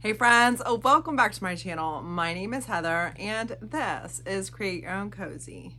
Hey friends, welcome back to my channel. My name is Heather and this is Create Your Own Cozy.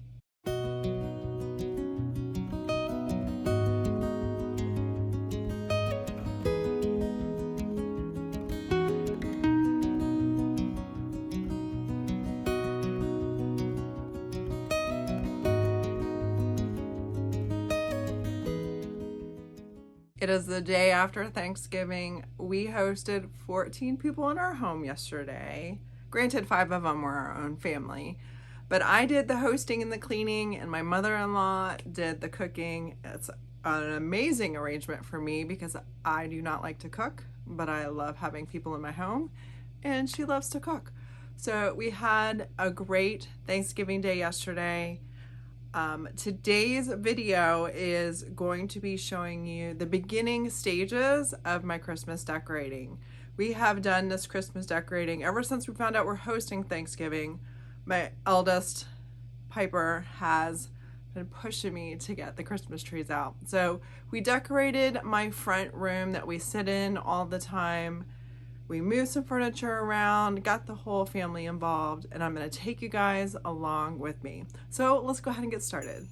It is the day after Thanksgiving. We hosted 14 people in our home yesterday. Granted, 5 of them were our own family. But I did the hosting and the cleaning, and my mother-in-law did the cooking. It's an amazing arrangement for me because I do not like to cook, but I love having people in my home, and she loves to cook. So we had a great Thanksgiving day yesterday. Today's video is going to be showing you the beginning stages of my Christmas decorating. We have done this Christmas decorating ever since we found out we're hosting Thanksgiving. My eldest, Piper, has been pushing me to get the Christmas trees out. So we decorated my front room that we sit in all the time. We moved some furniture around, got the whole family involved, and I'm going to take you guys along with me. So let's go ahead and get started.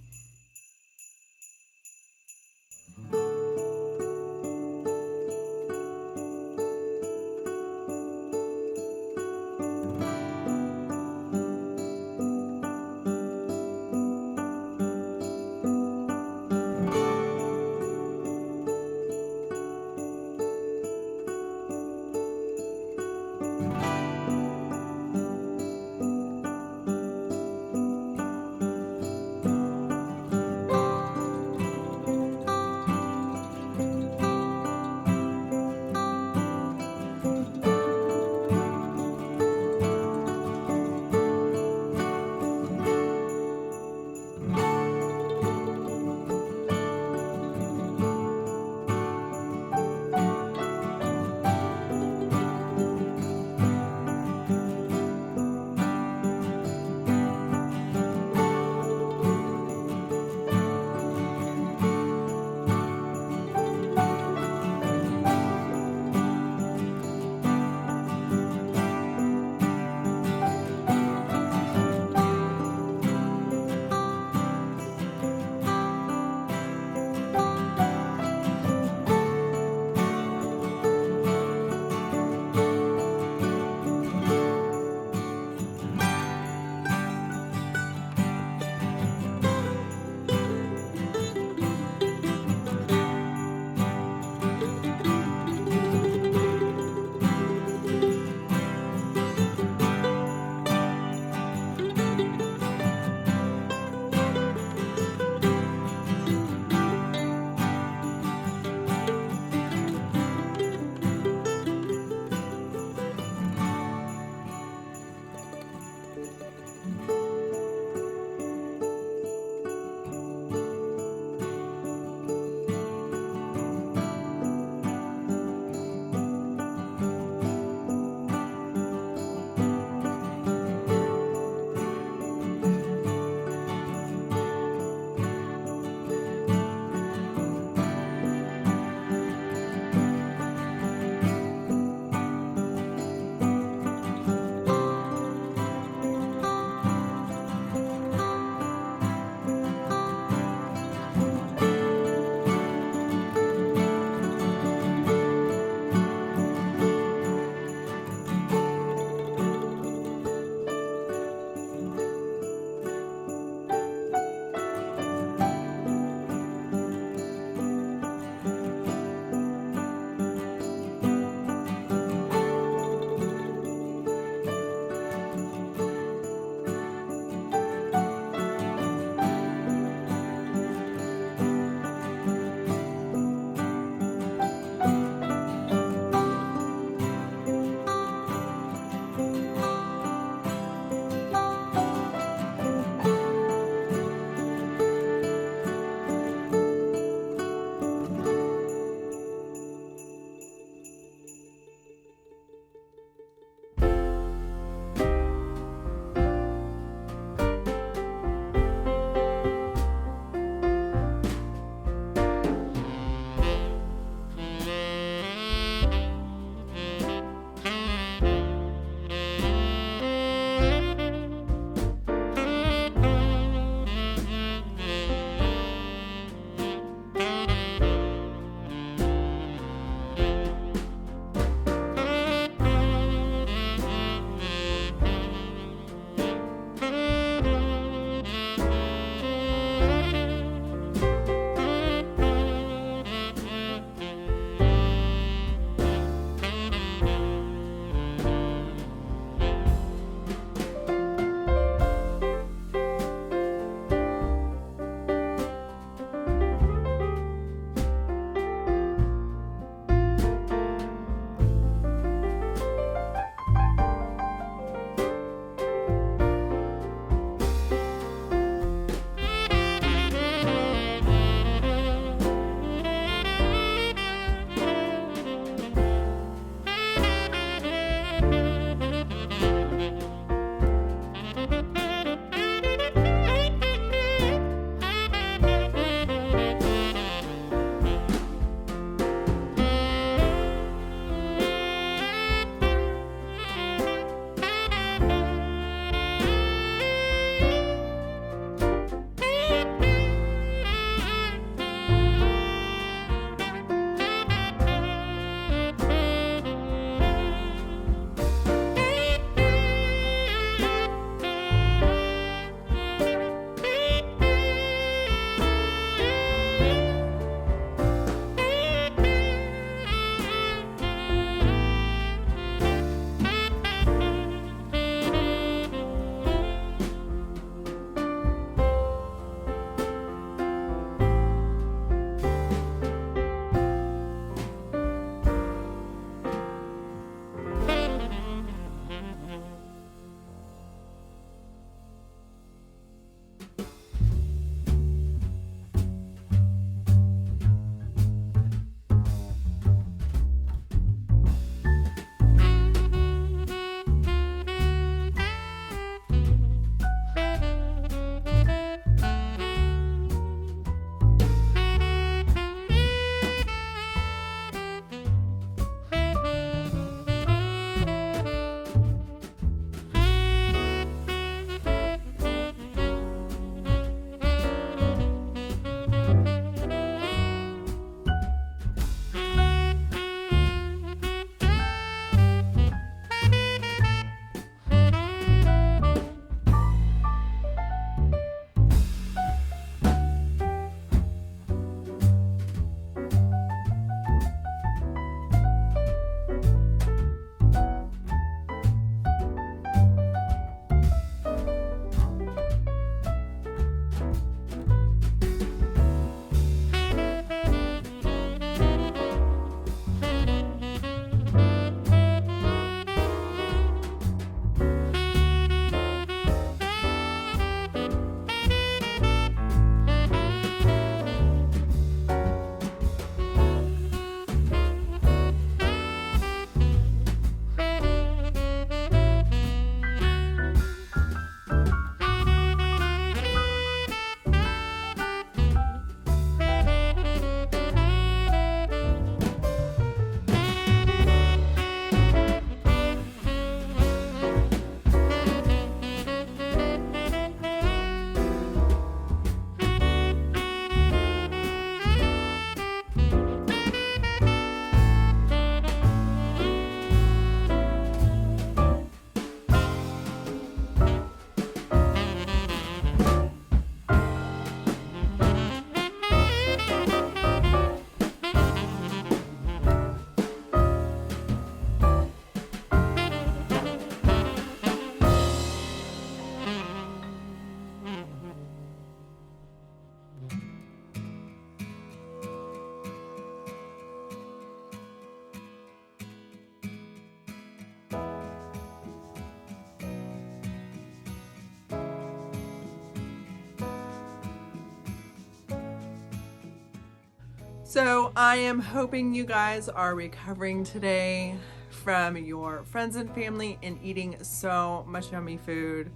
So I am hoping you guys are recovering today from your friends and family and eating so much yummy food.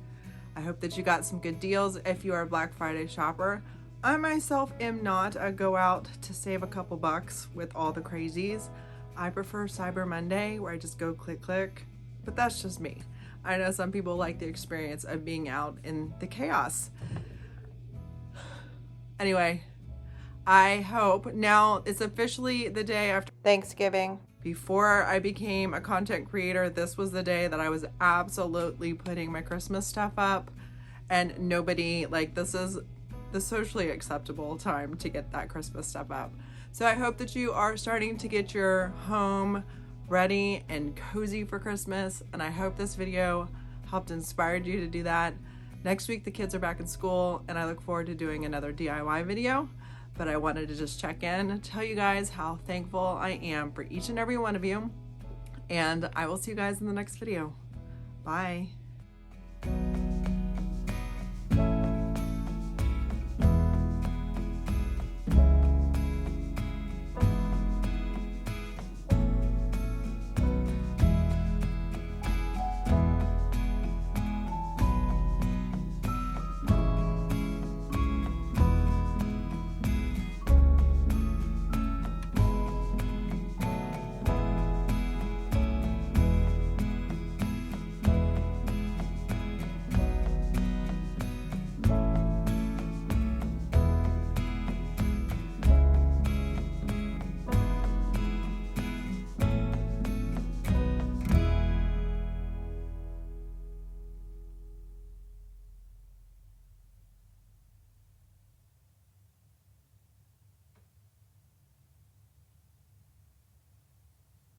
I hope that you got some good deals if you are a Black Friday shopper. I myself am not a go out to save a couple bucks with all the crazies. I prefer Cyber Monday where I just go click, click, but that's just me. I know some people like the experience of being out in the chaos. Anyway, I hope now it's officially the day after Thanksgiving. Before I became a content creator, this was the day that I was absolutely putting my Christmas stuff up, and nobody, like, this is the socially acceptable time to get that Christmas stuff up. So I hope that you are starting to get your home ready and cozy for Christmas, and I hope this video helped inspire you to do that. Next week the kids are back in school and I look forward to doing another DIY video, but I wanted to just check in and tell you guys how thankful I am for each and every one of you, and I will see you guys in the next video. Bye.